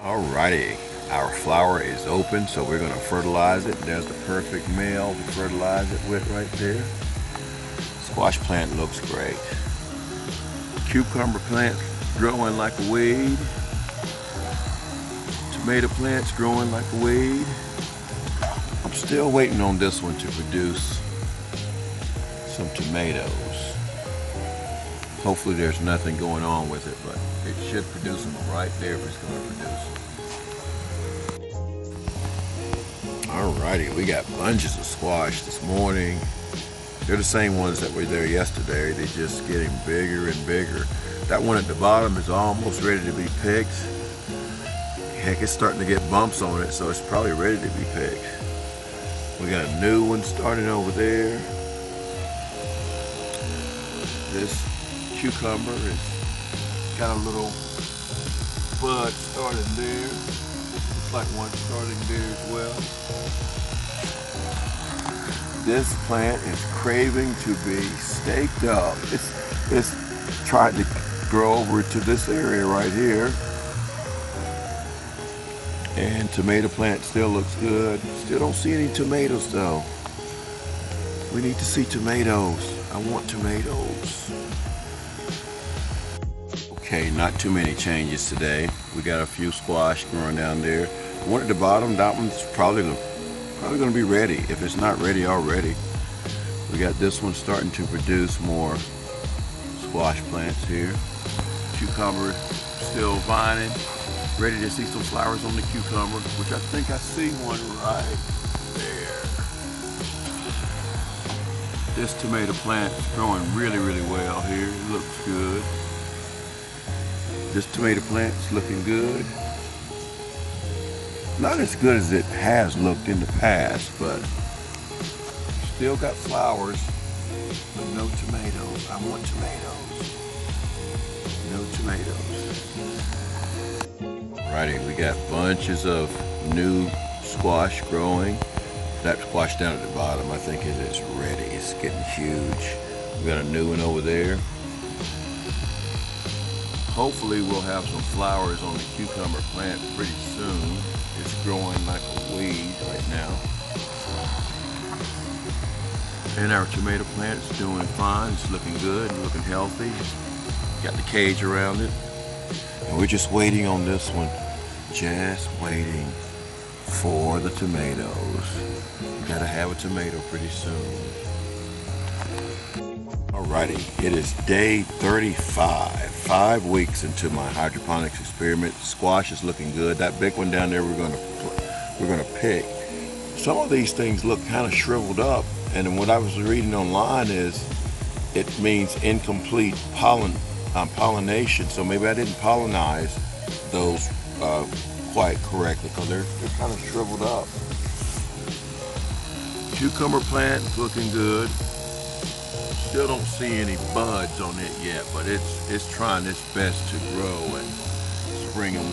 Alrighty, our flower is open, so we're going to fertilize it. There's the perfect male to fertilize it with right there. Squash plant looks great. Cucumber plant growing like a weed. Tomato plants growing like a weed. I'm still waiting on this one to produce some tomatoes. Hopefully there's nothing going on with it, but it should produce them right there if it's going to produce them. Alrighty, we got bunches of squash this morning. They're the same ones that were there yesterday. They're just getting bigger and bigger. That one at the bottom is almost ready to be picked. Heck, it's starting to get bumps on it, so it's probably ready to be picked. We got a new one starting over there. This cucumber has got a little bud starting there. Looks like one starting there as well. This plant is craving to be staked up. It's trying to grow over to this area right here. And tomato plant still looks good. Still don't see any tomatoes though. We need to see tomatoes. I want tomatoes. Okay, not too many changes today. We got a few squash growing down there. The one at the bottom, that one's probably going to be ready. If it's not ready already. We got this one starting to produce more squash plants here. Cucumber still vining. Ready to see some flowers on the cucumber, which I think I see one right there. This tomato plant is growing really, really well here. It looks good. This tomato plant is looking good. Not as good as it has looked in the past, but still got flowers, but no tomatoes. I want tomatoes. No tomatoes. Alrighty, we got bunches of new squash growing. That squash down at the bottom, I think it is ready. It's getting huge. We got a new one over there. Hopefully we'll have some flowers on the cucumber plant pretty soon. It's growing like a weed right now. And our tomato plant is doing fine. It's looking good, looking healthy. Got the cage around it. And we're just waiting on this one. Just waiting for the tomatoes. We gotta have a tomato pretty soon. Alrighty, it is day 35. 5 weeks into my hydroponics experiment. Squash is looking good. That big one down there we're gonna pick. Some of these things look kind of shriveled up, and then what I was reading online is it means incomplete pollination. So maybe I didn't pollinize those quite correctly because they're kind of shriveled up. Cucumber plant looking good. Still don't see any buds on it yet, but it's trying its best to grow and spring them.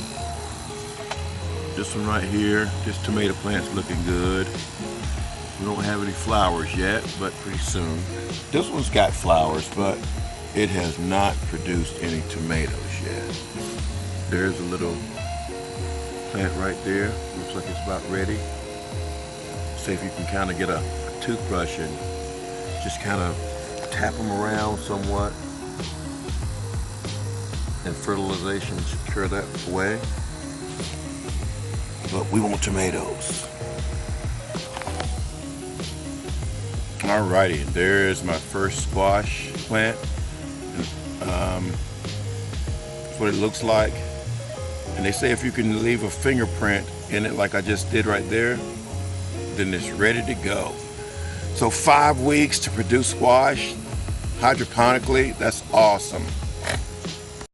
This one right here, this tomato plant's looking good. We don't have any flowers yet, but pretty soon. This one's got flowers, but it has not produced any tomatoes yet. There's a little plant right there. Looks like it's about ready. See if you can kind of get a toothbrush and just kind of tap them around somewhat, and fertilization should cure that away. But we want tomatoes. Alrighty, there is my first squash plant. That's what it looks like. And they say if you can leave a fingerprint in it like I just did right there, then it's ready to go. So 5 weeks to produce squash hydroponically, that's awesome.